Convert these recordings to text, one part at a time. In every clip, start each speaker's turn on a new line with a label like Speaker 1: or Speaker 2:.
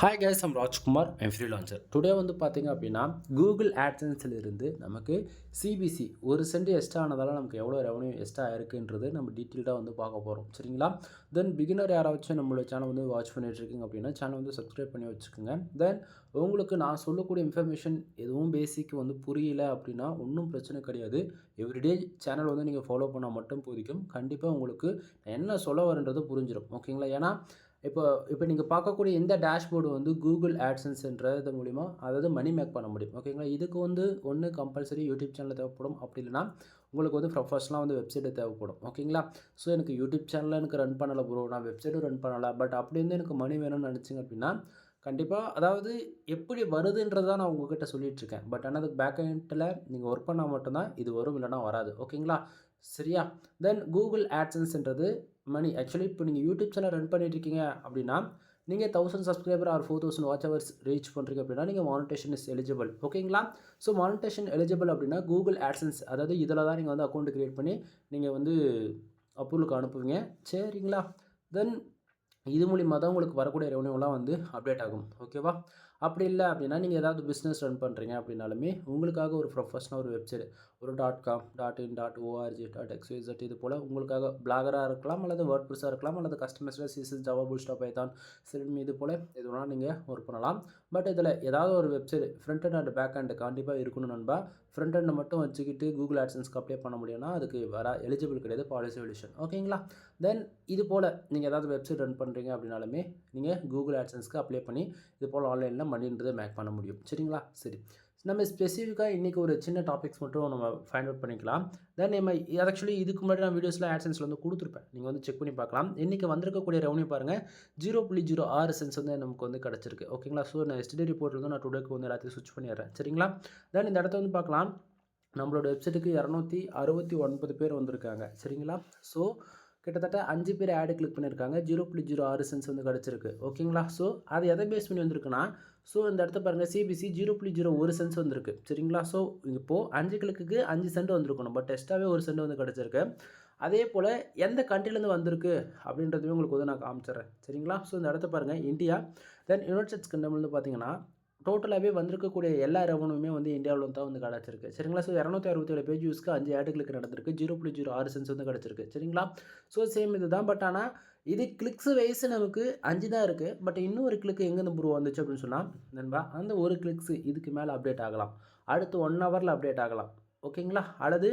Speaker 1: Hi guys, I'm Rajkumar. I'm freelancer. Today வந்து பார்த்தீங்க அப்படின்னா கூகுள் ஆட்சன்ஸில் இருந்து நமக்கு சிபிசி ஒரு சென்ட் எக்ஸ்ட்ரா ஆனதால் நமக்கு எவ்வளோ ரெவன்யூ எக்ஸ்ட்ரா இருக்குன்றது நம்ம டீட்டெயில்டாக வந்து பார்க்க போகிறோம். சரிங்களா? தென் பிகினர் யாராச்சும் நம்மளோட சேனல் வந்து வாட்ச் பண்ணிட்டு இருக்கீங்க அப்படின்னா சேனல் வந்து சப்ஸ்கிரைப் பண்ணி வச்சுக்கோங்க. தென் உங்களுக்கு நான் சொல்லக்கூடிய இன்ஃபர்மேஷன் எதுவும் பேசிக் வந்து புரியல அப்படின்னா ஒன்றும் பிரச்சனை கிடையாது. எவ்ரிடே சேனல் வந்து நீங்கள் ஃபாலோ பண்ணால் மட்டும் போதிக்கும். கண்டிப்பாக உங்களுக்கு என்ன சொல்ல வரன்றது புரிஞ்சிடும். ஓகேங்களா? ஏன்னா இப்போ நீங்கள் பார்க்கக்கூடிய இந்த டேஷ்போர்டு வந்து கூகுள் ஆட்சன்ஸ்ன்றது மூலிமா அதாவது மணி மேக் பண்ண முடியும். ஓகேங்களா? இதுக்கு வந்து ஒன்று கம்பல்சரி யூடியூப் சேனல் தேவைப்படும். அப்படி இல்லைனா உங்களுக்கு வந்து ப்ரொஃபஷனலாக வந்து வெப்சைட்டு தேவைப்படும். ஓகேங்களா? ஸோ எனக்கு யூடியூப் சேனலில் எனக்கு ரன் பண்ணலை ப்ரோ, நான் வெப்சைட்டும் ரன் பண்ணலை, பட் அப்படி வந்து எனக்கு மணி வேணும்னு நினச்சிங்க அப்படின்னா கண்டிப்பாக அதாவது எப்படி வருதுன்றது தான் நான் உங்ககிட்ட சொல்லிகிட்ருக்கேன். பட் ஆனால் அதுக்கு பேக் எண்டில் நீங்கள் ஒர்க் பண்ணால் மட்டும்தான் இது வரும், இல்லைனா வராது. ஓகேங்களா? சரியா? தென் கூகுள் ஆட்சன்ஸ்ன்றது மணி ஆக்சுவலி இப்போ நீங்கள் யூடியூப் சேனல் ரன் பண்ணிட்டுருக்கீங்க அப்படின்னா நீங்கள் 1000 subscriber or 4000 watch hours reach பண்ணுறீங்க அப்படின்னா நீங்கள் மானிட்டேஷன் இஸ் எலிஜிபிள். ஓகேங்களா? ஸோ மானிட்டேஷன் எலிஜிபிள் அப்படின்னா கூகுள் ஆட்சன்ஸ் அதாவது இதில் தான் நீங்கள் வந்து அக்கௌண்ட் க்ரியேட் பண்ணி நீங்கள் வந்து அப்ரூவலுக்கு அனுப்புவீங்க. சரிங்களா? தென் இது மூலிமா தான் உங்களுக்கு வரக்கூடிய ரெவன்யூலாம் வந்து அப்டேட் ஆகும். ஓகேவா? அப்படி இல்லை அப்படின்னா நீங்கள் ஏதாவது பிஸ்னஸ் ரன் பண்ணுறீங்க அப்படின்னாலுமே உங்களுக்காக ஒரு ப்ரொஃபஷனல் ஒரு வெப்சைட் ஒரு .com .in .org .xyz இது போல் உங்களுக்காக பிளாகராக இருக்கலாம், அல்லது வேர்ட்பிரஸ்ஸாக இருக்கலாம், அல்லது கஸ்டமைஸ்டாக CSS ஜாவா பூட்ஸ்ட்ராப் பைத்தான் செல்மி இது போல் எது வேணாலும் நீங்கள் ஒர்க் பண்ணலாம். பட் இதில் ஏதாவது ஒரு website front and back and கண்டிப்பாக இருக்கணும் நண்பா. ஃப்ரண்ட் அண்ட் மட்டும் வச்சுக்கிட்டு கூகுள் ஆட்சன்ஸ்க்கு அப்ளை பண்ண முடியும்னா அதுக்கு எலிஜிபிள் கிடையாது, பாலிசி சொல்யூஷன். ஓகேங்களா? தென் இது போல் நீங்கள் ஏதாவது வெப்சைட் ரன் பண்ணுறீங்க அப்படின்னாலுமே நீங்கள் கூகுள் ஆட்சன்ஸ்க்கு அப்ளை பண்ணி இது போல் ஆன்லைனில் மணின்றதை மேக் பண்ண முடியும். சரிங்களா? சரி, நம்ம ஸ்பெசிஃபிக்காக இன்றைக்கி ஒரு சின்ன டாபிக்ஸ் மட்டும் நம்ம ஃபைண்ட் அவுட் பண்ணிக்கலாம். தென் நம்ம ஆக்சுவலி இதுக்கு முன்னாடி நான் வீடியோஸில் ஆட்சன்ஸில் வந்து கொடுத்துருப்பேன், நீங்கள் வந்து செக் பண்ணி பார்க்கலாம். இன்றைக்கி வந்திருக்கக்கூடிய ரெவன்யூ பாருங்கள் 0.06 சென்ட்ஸ் வந்து நமக்கு வந்து கிடச்சிருக்கு. ஓகேங்களா? ஸோ நான் எஸ்டே ரிப்போர்ட்டில் வந்து நான் டுடேக்கு வந்து எல்லாத்தையும் ஸ்விட்ச் பண்ணிடுறேன். சரிங்களா? தென் இந்த இடத்த வந்து பார்க்கலாம். நம்மளோட வெப்சைட்டுக்கு 269 பேர் வந்திருக்காங்க. சரிங்களா? ஸோ கிட்டத்தட்ட 5 பேர் ஆடு கிளிக் பண்ணியிருக்காங்க. 0.06 சென்ட்ஸ் வந்து கிடச்சிருக்கு. ஓகேங்களா? ஸோ அது எதை பேஸ் பண்ணி வந்திருக்குன்னா ஸோ இந்த இடத்த பாருங்கள், சிபிசி 0.01 சென்ட்ஸ் வந்திருக்கு. சரிங்களா? ஸோ இப்போது 5 கிளிக்கு 5 சென்ட் வந்திருக்கணும், பட் எக்ஸ்ட்ராவே 1 சென்ட் வந்து கிடச்சிருக்கு. அதே போல் எந்த கண்ட்ரிலேருந்து வந்திருக்கு அப்படின்றதுமே உங்களுக்கு வந்து நான் காமிச்சிட்றேன். சரிங்களா? ஸோ இந்த இடத்த பாருங்கள், இந்தியா. தென் யுனைடெட் ஸ்டேட்ஸ் கிங்டம்லேருந்து பார்த்தீங்கன்னா டோட்டலாகவே வந்திருக்கக்கூடிய எல்லா ரெவன்யூமே வந்து இந்தியாவில் தான் வந்து கிடச்சிருக்கு. சரிங்களா? ஸோ 267 பேஜ் யூஸ்க்கு 5 ஆடு கிளிக் நடந்திருக்கு. 0.06 சென்ட்ஸ் வந்து கிடச்சிருக்கு. சரிங்களா? ஸோ சேம் இது தான். பட் ஆனால் இது கிளிக்ஸ் வைஸ் நமக்கு 5 தான் இருக்குது. பட் இன்னும் ஒரு கிளிக் எங்கேருந்து ப்ரூவ் வந்துச்சு அப்படின்னு சொன்னால் நண்பா, அந்த ஒரு கிளிக்ஸ் இதுக்கு மேலே அப்டேட் ஆகலாம். அடுத்து 1 ஹவரில் அப்டேட் ஆகலாம். ஓகேங்களா? அல்லது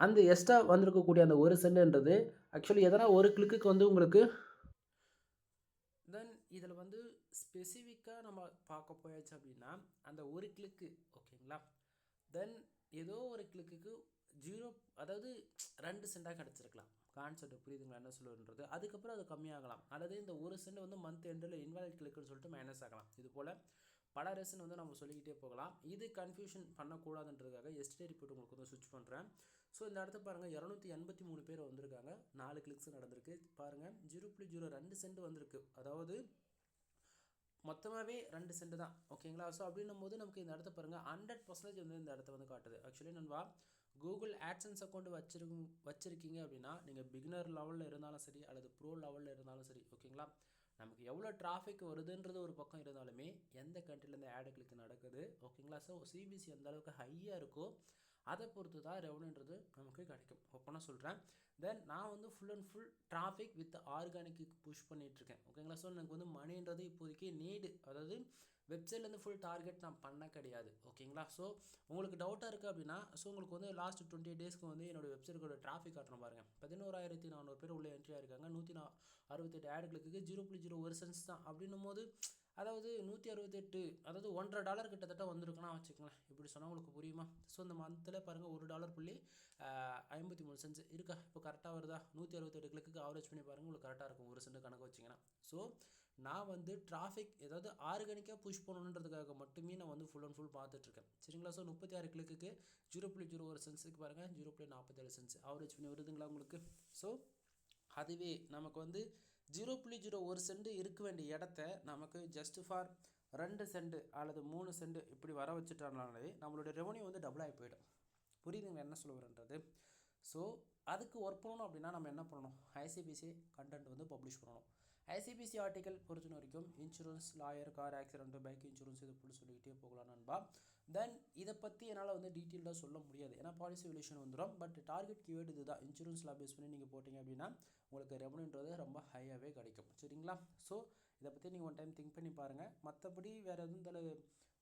Speaker 1: அந்த எக்ஸ்ட்ரா வந்திருக்கக்கூடிய அந்த ஒரு சென்ட்ன்றது ஆக்சுவலி எதனா ஒரு கிளிக்கு வந்து உங்களுக்கு தென் இதில் வந்து ஸ்பெசிஃபிக்காக நம்ம பார்க்க போயாச்சு அப்படின்னா அந்த ஒரு கிளிக்கு. ஓகேங்களா? தென் ஏதோ ஒரு கிளிக்கு 0 அதாவது 2 சென்டாக கிடச்சிருக்கலாம். கான்செப்ட் புரியுதுங்களா என்ன சொல்லுன்றது? அதுக்கப்புறம் அது கம்மியாகலாம், அல்லது இந்த ஒரு சென்ட் வந்து மந்த் எண்டில் இன்வாலிட் கிளிக்குன்னு சொல்லிட்டு மைனஸ் ஆகலாம். இது போல் பல ரீசன் வந்து நம்ம சொல்லிக்கிட்டே போகலாம். இது கன்ஃபியூஷன் பண்ணக்கூடாதுன்றதுக்காக எஸ்டே ரிப்போர்ட் உங்களுக்கு வந்து ஸ்விட்ச் பண்ணுறேன். ஸோ இந்த இடத்த பாருங்கள், 283 பேர் வந்திருக்காங்க. 4 கிளிக்ஸ் நடந்திருக்கு. பாருங்கள் 0.02 சென்ட் வந்திருக்கு. அதாவது மொத்தமாகவே 2 சென்ட் தான். ஓகேங்களா? ஸோ அப்படின்னும் போது நமக்கு இந்த இடத்த பாருங்கள் 100% வந்து இந்த இடத்த வந்து காட்டுது. ஆக்சுவலி நண்பா, கூகுள் ஆட்சன்ஸ் அக்கௌண்ட் வச்சுருக்கீங்க அப்படின்னா நீங்கள் பிகினர் லெவலில் இருந்தாலும் சரி, அல்லது ப்ரோ லெவலில் இருந்தாலும் சரி. ஓகேங்களா? நமக்கு எவ்வளோ டிராஃபிக் வருதுன்றது ஒரு பக்கம் இருந்தாலுமே எந்த கண்ட்ரிலேருந்து ஆடு கிளிக் நடக்குது. ஓகேங்களா? ஸோ சிபிசி எந்த அளவுக்கு ஹையாக இருக்கோ அதை பொறுத்து தான் ரெவன்யூன்றது நமக்கு கிடைக்கும். ஓப்பனாக சொல்கிறேன். தென் நான் வந்து full and full traffic with ஆர்கானிக்கு புஷ் பண்ணிகிட்ருக்கேன். ஓகேங்களா? ஸோ எனக்கு வந்து மணின்றது இப்போதைக்கு நீடு, அதாவது வெப்சைட்லேருந்து ஃபுல் டார்கெட் நான் பண்ண கிடையாது. ஓகேங்களா? ஸோ உங்களுக்கு டவுட்டாக இருக்குது அப்படின்னா ஸோ உங்களுக்கு வந்து லாஸ்ட் 20 டேஸ்க்கு வந்து என்னோடய வெப்சைட்டோட டிராஃபிக் காட்டணும் பாருங்கள். 11,400 பேர் உள்ளே என்ட்ரி ஆகிருக்காங்க. 168 ஆடு கிளிக்கு 0.01 சென்ட்ஸ் தான். அப்படின்னும் போது அதாவது 168 அதாவது $1.50 கிட்டத்தட்ட வந்திருக்குன்னா வச்சுக்கோங்களேன். இப்படி சொன்னால் உங்களுக்கு புரியுமா? ஸோ இந்த மந்தில் பாருங்கள் $1.53 இருக்கா? இப்போ கரெக்டாக வருதா? 168 கிளிக்கு ஆவரேஜ் பண்ணி பாருங்கள், உங்களுக்கு கரெக்டாக இருக்கும் 1 சென்ட் கணக்கு வச்சிங்கன்னா. ஸோ நான் வந்து டிராஃபிக் ஏதாவது ஆர்கானிக்காக புஷ் பண்ணணுன்றதுக்காக மட்டுமே நான் வந்து ஃபுல் அண்ட் ஃபுல் பார்த்துட்ருக்கேன். சரிங்களா? ஸோ 36 கிளிக்கு 0.01 சென்ட்ஸுக்கு பாருங்கள் 0.47 சென்ட்ஸ் ஆவரேஜ் பண்ணி வருதுங்களா உங்களுக்கு? ஸோ அதுவே நமக்கு வந்து 0.01 சென்ட் இருக்க வேண்டிய இடத்த நமக்கு ஜஸ்ட் ஃபார் 2 சென்ட் அல்லது 3 சென்ட் இப்படி வர வச்சுட்டாலே நம்மளோட ரெவன்யூ வந்து டபுள் ஆகி போயிடும். புரியுதுங்களா என்ன சொல்ல வரன்றது? ஸோ அதுக்கு ஒர்க் பண்ணணும் அப்படின்னா நம்ம என்ன பண்ணணும்? ஐசிபிசி கண்டென்ட் வந்து பப்ளிஷ் பண்ணணும். ஐசிபிசி ஆர்டிக்கல் பொறுத்த வரைக்கும் insurance, lawyer, car accident, bike insurance இது போட்டு சொல்லிக்கிட்டே போகலாம் நண்பா. தென் இதை பற்றி என்னால் வந்து டீட்டெயில்டாக சொல்ல முடியாது, ஏன்னா பாலிசி வேல்யூஷன் வந்துடும். பட் டார்கெட் கீவேர்டு இது தான். இன்சூரன்ஸ் லா பேஸ் பண்ணி நீங்கள் போட்டிங்க அப்படின்னா உங்களுக்கு ரெவன்யூன்றது ரொம்ப ஹையாகவே கிடைக்கும். சரிங்களா? ஸோ இதை பற்றி நீங்கள் ஒன் டைம் திங்க் பண்ணி பாருங்கள். மற்றபடி வேறு எதுவும் இதில்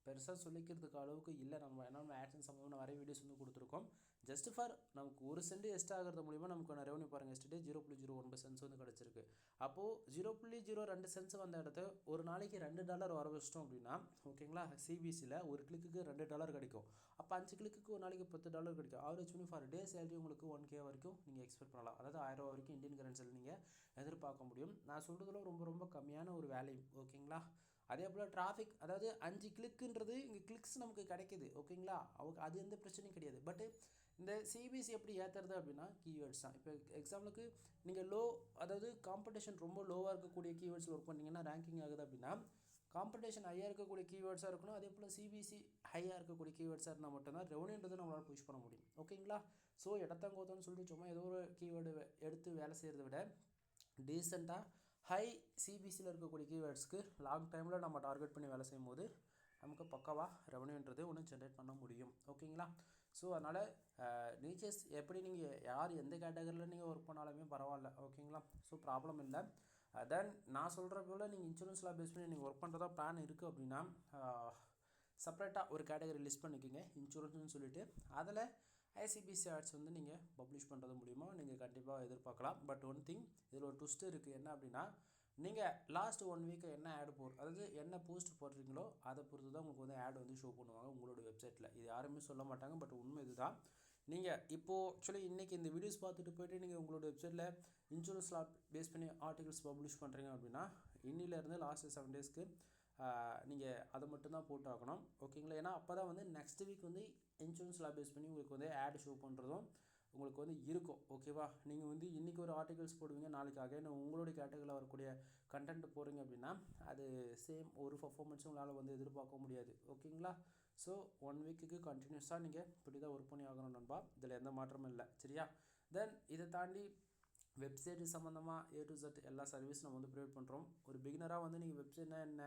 Speaker 1: பெருசாக சொல்லிக்கிறதுக்கு அளவுக்கு இல்லை. நம்ம AdSense சம்மந்தமாக நிறைய வீடியோஸ் வந்து கொடுத்துருக்கோம். ஜஸ்ட் ஃபார் நமக்கு ஒரு சென்ட் எஸ்ட் ஆகிறது மூலிமா நமக்கான ரெவன்யூ பாருங்கள், எஸ்டே 0.01 சென்ட்ஸ் வந்து கிடச்சிருக்கு. அப்போது 0.02 சென்ட்ஸ் வந்த இடத்த ஒரு நாளைக்கு $2 வர வச்சிட்டோம் அப்படின்னா ஓகேங்களா, சிபிசியில் ஒரு கிளிக்கு $2 கிடைக்கும். அப்போ 5 கிளிக்கு ஒரு நாளைக்கு $10 கிடைக்கும். ஆவரேஜ் பண்ணி ஃபார் டே சேலரி உங்களுக்கு 1K வரைக்கும் நீங்கள் எக்ஸ்பெக்ட் பண்ணலாம். அதாவது 1000 ரூபா வரைக்கும் இந்தியன் கரன்சியில் நீங்கள் எதிர்பார்க்க முடியும். நான் சொல்கிறதுல ரொம்ப ரொம்ப கம்மியான ஒரு வேலை. ஓகேங்களா? அதே போல் டிராஃபிக், அதாவது 5 கிளிக்குன்றது இங்கே கிளிக்ஸ் நமக்கு கிடைக்கிது. ஓகேங்களா? அது எந்த பிரச்சனையும் கிடையாது. பட்டு இந்த சிபிசி எப்படி ஏற்றுறது அப்படின்னா கீவேர்ட்ஸ் தான். இப்போ எக்ஸாம்பிளுக்கு நீங்கள் அதாவது காம்படிஷன் ரொம்ப லோவாக இருக்கக்கூடிய கீவேர்ட்ஸில் ஒர்க் பண்ணிங்கன்னா ரேங்கிங் ஆகுது அப்படின்னா காம்படிஷன் ஹையாக இருக்கக்கூடிய கீவேர்ட்ஸாக இருக்கணும். அதே போல் சிபிசி ஹையாக இருக்கக்கூடிய கீவேர்ட்ஸாக இருந்தால் மட்டும்தான் ரெவன்யூன்றது நம்மளால் புஷ் பண்ண முடியும். ஓகேங்களா? ஸோ இடத்தங்கோத்தன்னு சொல்லிட்டு சும்மா ஏதோ ஒரு கீவேர்டு எடுத்து வேலை செய்கிறத விட டீசெண்டாக ஹை சிபிசியில் இருக்கக்கூடிய கீவேர்ட்ஸ்க்கு லாங் டைமில் நம்ம டார்கெட் பண்ணி வேலை செய்யும் போது நமக்கு பக்காவாக ரெவன்யூன்றது ஒன்று ஜென்ரேட் பண்ண முடியும். ஓகேங்களா? ஸோ அதனால் நீச்சஸ் எப்படி நீங்கள் யார் எந்த கேட்டகரியில் நீங்கள் ஒர்க் பண்ணாலுமே பரவாயில்ல. ஓகேங்களா? ஸோ ப்ராப்ளம் இல்லை. தென் நான் சொல்கிற போல் நீங்கள் இன்சூரன்ஸ்லாம் பேஸ் பண்ணி நீங்கள் ஒர்க் பண்ணுறதா பிளான் இருக்குது அப்படின்னா செப்பரேட்டாக ஒரு கேட்டகரி லிஸ்ட் பண்ணிக்கோங்க இன்சூரன்ஸ்னு சொல்லிவிட்டு. அதில் ஐசிபிசி ஆட்ஸ் வந்து நீங்கள் பப்ளிஷ் பண்ணுறது மூலிமா நீங்கள் கண்டிப்பாக எதிர்பார்க்கலாம். பட் ஒன் திங், இதில் ஒரு ட்விஸ்ட் இருக்குது. என்ன அப்படின்னா நீங்கள் லாஸ்ட் 1 வீக்கு என்ன ஆட் அதாவது என்ன போஸ்ட் போடுறீங்களோ அதை பொறுத்து தான் உங்களுக்கு வந்து ஆட் வந்து ஷோ பண்ணுவாங்க உங்களோட வெப்சைட்டில். இது யாருமே சொல்ல மாட்டாங்க, பட் உண்மை இதுதான். நீங்கள் இப்போது ஆக்சுவலி இன்றைக்கி இந்த வீடியோஸ் பார்த்துட்டு போய்ட்டு நீங்கள் உங்களோட வெப்சைட்டில் இன்சூரன்ஸ் லா பேஸ் பண்ணி ஆர்டிகல்ஸ் பப்ளிஷ் பண்ணுறீங்க அப்படின்னா இன்னிலேருந்து லாஸ்ட் 7 டேஸ்க்கு நீங்கள் அதை மட்டும்தான் போட்டு ஆகணும். ஓகேங்களா? ஏன்னா அப்போ தான் வந்து நெக்ஸ்ட் வீக் வந்து இன்சூரன்ஸ் லா பேஸ் பண்ணி உங்களுக்கு வந்து ஆட் ஷோ பண்ணுறதும் உங்களுக்கு வந்து இருக்கும். ஓகேவா? நீங்கள் வந்து இன்றைக்கி ஒரு ஆர்டிகல்ஸ் போடுவீங்க, நாளைக்கு அகைன் உங்களுடைய கேட்டகரியில் வரக்கூடிய கண்டென்ட் போடுறீங்க அப்படின்னா அது சேம் ஒரு பர்ஃபார்மன்ஸும் உங்களால் வந்து எதிர்பார்க்க முடியாது. ஓகேங்களா? ஸோ 1 வீக்குக்கு கண்டினியூஸாக நீங்கள் இப்படி தான் ஒர்க் பண்ணி ஆகணும் நண்பா. இதில் எந்த மாற்றமும் இல்லை. சரியா? தென் இதை தாண்டி வெப்சைட் சம்மந்தமாக A to Z எல்லா சர்வீஸ் நம்ம வந்து ப்ரொவைட் பண்ணுறோம். ஒரு பிகினராக வந்து நீங்கள் வெப்சைட்னா என்ன,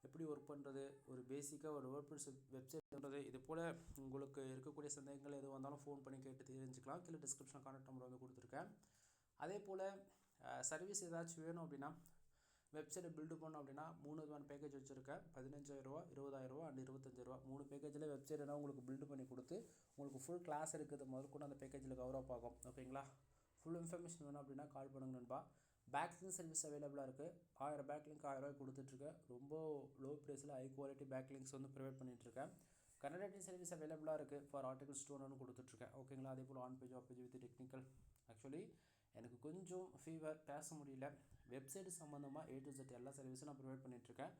Speaker 1: எப்படி ஒர்க் பண்ணுறது, ஒரு பேசிக்காக ஒரு வேர்ட்ப்ரெஸ் வெப்சைட் பண்ணுறது, இது போல் உங்களுக்கு இருக்கக்கூடிய சந்தேகங்கள் எது வந்தாலும் ஃபோன் பண்ணி கேட்டு தெரிஞ்சுக்கலாம். கீழே டிஸ்கிரிப்ஷன் கான்டாக்ட் நம்பர் வந்து கொடுத்துருக்கேன். அதே போல் சர்வீஸ் ஏதாச்சும் வேணும் அப்படின்னா வெப்சைட்டை பில்டு பண்ணோம் அப்படின்னா 3 விதமான பேக்கேஜ் வச்சுருக்கேன். 15,000, 20,000 அண்ட் 25,000. 3 பேக்கேஜில் வெப்சைட் என்ன உங்களுக்கு பில்டு பண்ணி கொடுத்து உங்களுக்கு ஃபுல் கிளாஸ் இருக்குது முதற்கொண்டு அந்த பேக்கேஜில் கவர் அப் ஆகும். ஓகேங்களா? ஃபுல் இன்ஃபர்மேஷன் வேணும் அப்படின்னா கால் பண்ணுங்க நண்பா. பேக்லிங்க் சர்வீஸ் அவைலபிளாக இருக்குது. 1000 பேக்லிங்க் 1000 ரூபாய் கொடுத்துட்ருக்கேன். ரொம்ப லோ ப்ரைஸில் ஹை குவாலிட்டி பேக்லிங்க்ஸ் வந்து ப்ரொவைட் பண்ணிகிட்ருக்கேன். கன்வர்ட்டிங் சர்வீஸ் அவைலபிளாக இருக்குது. ஃபார் ஆர்டிகல்ஸ் 200 கொடுத்துட்ருக்கேன். ஓகேங்களா? அதே போல் on page of page with technical. Actually எனக்கு கொஞ்சம் ஃபீவர், பேச முடியல. வெப்சைட் சம்மந்தமாக A to Z எல்லா சர்வீஸும் நான் ப்ரொவைட் பண்ணிகிட்ருக்கேன்.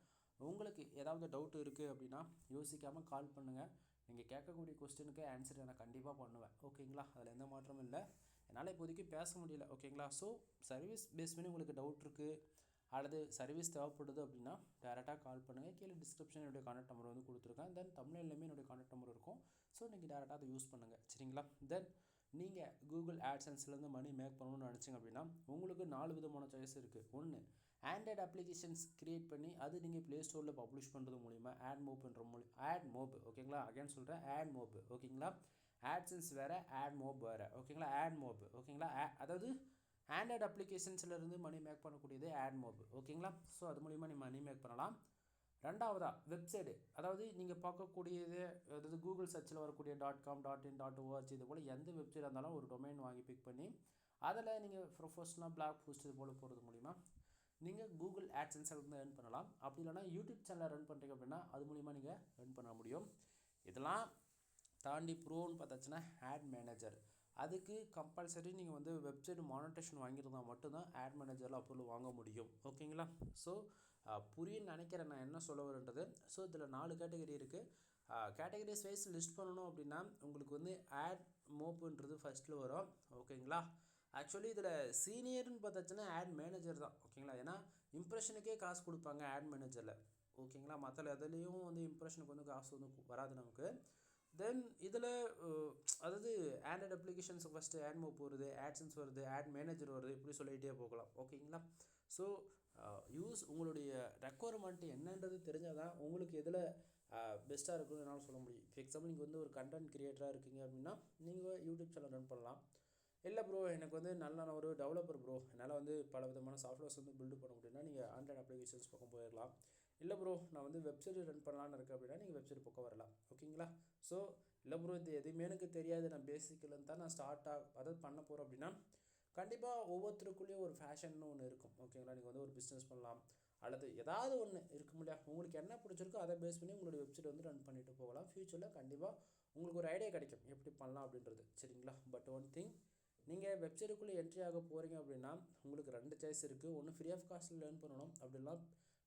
Speaker 1: உங்களுக்கு ஏதாவது டவுட் இருக்குது அப்படின்னா யோசிக்காமல் கால் பண்ணுங்கள். நீங்கள் கேட்கக்கூடிய கொஸ்டினுக்கு ஆன்சர் நான் கண்டிப்பாக பண்ணுவேன். ஓகேங்களா? அதில் எந்த மாற்றமும் இல்லை. என்னால் இப்போதைக்கு பேச முடியல. ஓகேங்களா? ஸோ சர்வீஸ் பேஸ் பண்ணி உங்களுக்கு டவுட் இருக்குது அல்லது சர்வீஸ் தேவைப்படுது அப்படின்னா டேரெக்டாக கால் பண்ணுங்கள். கீழே டிஸ்கிரிப்ஷன் என்னுடைய கான்டாக்ட் நம்பர் வந்து கொடுத்துருக்கேன். தென் தமிழ்லையுமே என்னுடைய கான்டாக்ட் நம்பர் இருக்கும். ஸோ நீங்கள் டேரெக்டாக அதை யூஸ் பண்ணுங்கள். சரிங்களா? தென் நீங்கள் கூகுள் ஆட்சன்ஸ்லேருந்து மணி மேக் பண்ணணும்னு நினச்சிங்க அப்படின்னா உங்களுக்கு 4 விதமான சாய்ஸ் இருக்குது. ஒன்று, ஆண்ட்ராய்டு அப்ளிகேஷன்ஸ் க்ரியேட் பண்ணி அது நீங்கள் ப்ளே ஸ்டோரில் பப்ளிஷ் பண்ணுறது மூலிமா ஆட் மோப் பண்ணுற ஆட் மோப். ஓகேங்களா? அகைன் சொல்கிறேன், ஆட் மோப். ஓகேங்களா? AdSense வேறு, ஆட் மோப் வேறு. ஓகேங்களா? AdMob. ஓகேங்களா? அதாவது ஆண்ட்ராய்டு அப்ளிகேஷன்ஸ்லேருந்து மணி மேக் பண்ணக்கூடியது ஆட் மோப். ஓகேங்களா? ஸோ அது மூலிமா நீங்கள் மணி மேக் பண்ணலாம். ரெண்டாவதாக வெப்சைட்டு, அதாவது நீங்கள் பார்க்கக்கூடியது, அதாவது கூகுள் சர்ச்சில் வரக்கூடிய .com, .in, .org இது போல் எந்த வெப்சைட் இருந்தாலும் ஒரு டொமைன் வாங்கி பிக் பண்ணி அதில் நீங்கள் ப்ரொஃபஷனலாக பிளாக் போஸ்ட் இது போல் போகிறது மூலிமா நீங்கள் கூகுள் ஆட்சன்ஸில் ஏர்ன் பண்ணலாம். அப்படி இல்லைனா யூடியூப் சேனலில் ரன் பண்ணுறீங்க அப்படின்னா அது மூலிமா நீங்கள் ஏர்ன் பண்ண முடியும். இதெல்லாம் தாண்டி ப்ரோன்னு பார்த்தாச்சுன்னா ஆட் மேனேஜர். அதுக்கு கம்பல்சரி நீங்கள் வந்து வெப்சைட் மானிட்டேஷன் வாங்கியிருந்தால் மட்டும்தான் ஆட் மேனேஜரில் அப்ரூவல் வாங்க முடியும். ஓகேங்களா? ஸோ புரியுன்னு நினைக்கிறேன் நான் என்ன சொல்ல வரேன்றது. ஸோ இதில் 4 கேட்டகரி இருக்குது. கேட்டகரிஸ் வைஸ் லிஸ்ட் பண்ணணும் அப்படின்னா உங்களுக்கு வந்து ஆட் மோப்புன்றது ஃபஸ்ட்டில் வரும். ஓகேங்களா? ஆக்சுவலி இதில் சீனியர்னு பார்த்தாச்சுன்னா ஆட் மேனேஜர் தான். ஓகேங்களா? ஏன்னா இம்ப்ரெஷனுக்கே காசு கொடுப்பாங்க ஆட் மேனேஜரில். ஓகேங்களா? மற்ற எதுலேயும் வந்து இம்ப்ரெஷனுக்கு வந்து காசு வந்து வராது நமக்கு. தென் இதில் அதாவது Android applications first AdMob வருது, AdSense வருது, ஆட் மேனேஜர் வருது, இப்படி சொல்லிகிட்டே போகலாம். ஓகேங்களா? ஸோ யூஸ் உங்களுடைய ரெக்குவயர்மெண்ட் என்னன்றது தெரிஞ்சால் தான் உங்களுக்கு எதில் பெஸ்ட்டாக இருக்குன்னு என்னால் சொல்ல முடியும். ஃபார் எக்ஸாம்பிள் நீங்கள் வந்து ஒரு கண்டென்ட் கிரியேட்டராக இருக்கீங்க அப்படின்னா நீங்கள் யூடியூப் சேனல் ரன் பண்ணலாம். இல்லை ப்ரோ எனக்கு வந்து நான் ஒரு டெவலப்பர் ப்ரோ, என்னால் வந்து பல விதமான சாஃப்ட்வேர்ஸ் வந்து பில்டு பண்ண முடியும்னா நீங்கள் ஆண்ட்ராய்டு அப்ளிகேஷன்ஸ் பக்கம் போயிடலாம். இல்லை ப்ரோ நான் வந்து வெப்சைட் ரன் பண்ணலான்னு இருக்கேன் அப்படின்னா நீங்கள் வெப்சைட் பக்கம் வரலாம். ஓகேங்களா? ஸோ இல்லை ப்ரோ இது எதுவுமே எனக்கு தெரியாது, நான் பேசிக்லேருந்து தான் நான் அதாவது பண்ண போகிறோம் அப்படின்னா கண்டிப்பாக ஒவ்வொருத்தருக்குள்ளேயும் ஒரு ஃபேஷன்னு ஒன்று இருக்கும். ஓகேங்களா? நீங்கள் வந்து ஒரு பிஸ்னஸ் பண்ணலாம் அல்லது ஏதாவது ஒன்று இருக்க முடியாது. உங்களுக்கு என்ன பிடிச்சிருக்கோ அதை பேஸ் பண்ணி உங்களுடைய வெப்சைட் வந்து ரன் பண்ணிட்டு போகலாம். ஃப்யூச்சரில் கண்டிப்பாக உங்களுக்கு ஒரு ஐடியா கிடைக்கும் எப்படி பண்ணலாம் அப்படின்றது. சரிங்களா? பட் ஒன் திங், நீங்கள் வெப்சைட்டுக்குள்ளே என்ட்ரி ஆக போகிறீங்க அப்படின்னா உங்களுக்கு 2 சாய்ஸ் இருக்குது. ஒன்று ஃப்ரீ ஆஃப் காஸ்ட்டில் லேர்ன் பண்ணணும், அப்படிலாம்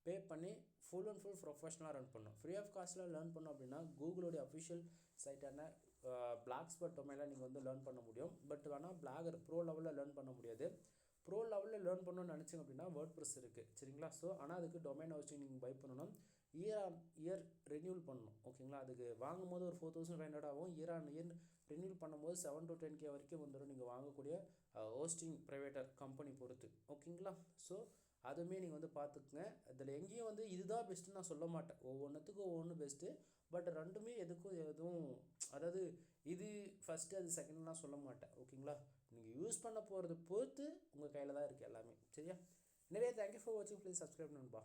Speaker 1: பே பண்ணி ஃபுல் அண்ட் ஃபுல் ப்ரொஃபஷனலாக ரன் பண்ணணும். ஃப்ரீ ஆஃப் காஸ்ட்டில் லேர்ன் பண்ணோம் அப்படின்னா கூகுளோடைய அஃபிஷியல் சைட்டான பிளாக்ஸ்பாட் டொமைனில் நீங்கள் வந்து லேர்ன் பண்ண முடியும். பட் ஆனால் பிளாகர் ப்ரோ லெவலில் லேர்ன் பண்ண முடியாது. ப்ரோ லெவலில் லேர்ன் பண்ணணும்னு நினச்சிங்க அப்படின்னா வேர்ட்ப்ரெஸ் இருக்குது. சரிங்களா? ஸோ ஆனால் அதுக்கு டொமைன் ஹோஸ்டிங் நீங்கள் பை பண்ணணும், இயர் ஆன் இயர் ரெனியூல் பண்ணணும். ஓகேங்களா? அதுக்கு வாங்கும்போது ஒரு 4500 ஆகும். இயர் ஆன் இயர் ரெனியூல் பண்ணும்போது 7 to 10K வரைக்கும் வந்துடும் நீங்கள் வாங்கக்கூடிய ஹோஸ்டிங் ப்ரைவேட்டர் கம்பெனி பொறுத்து. ஓகேங்களா? ஸோ அதுவுமே நீங்கள் வந்து பார்த்துக்குங்க. இதில் எங்கேயும் வந்து இதுதான் பெஸ்ட்டுன்னு நான் சொல்ல மாட்டேன். ஒவ்வொன்றுத்துக்கும் ஒவ்வொன்று பெஸ்ட்டு. பட் ரெண்டுமே எதுவும் அதாவது இது ஃபஸ்ட்டு அது செகண்ட்லாம் சொல்ல மாட்டேன். ஓகேங்களா? நீங்கள் யூஸ் பண்ண போகிறது பொறுத்து உங்கள் கையில் தான் இருக்குது எல்லாமே. சரியா? நிறைய தேங்க்யூ ஃபார் வாட்சிங். ப்ளீஸ் சப்ஸ்கிரைப் நண்பா.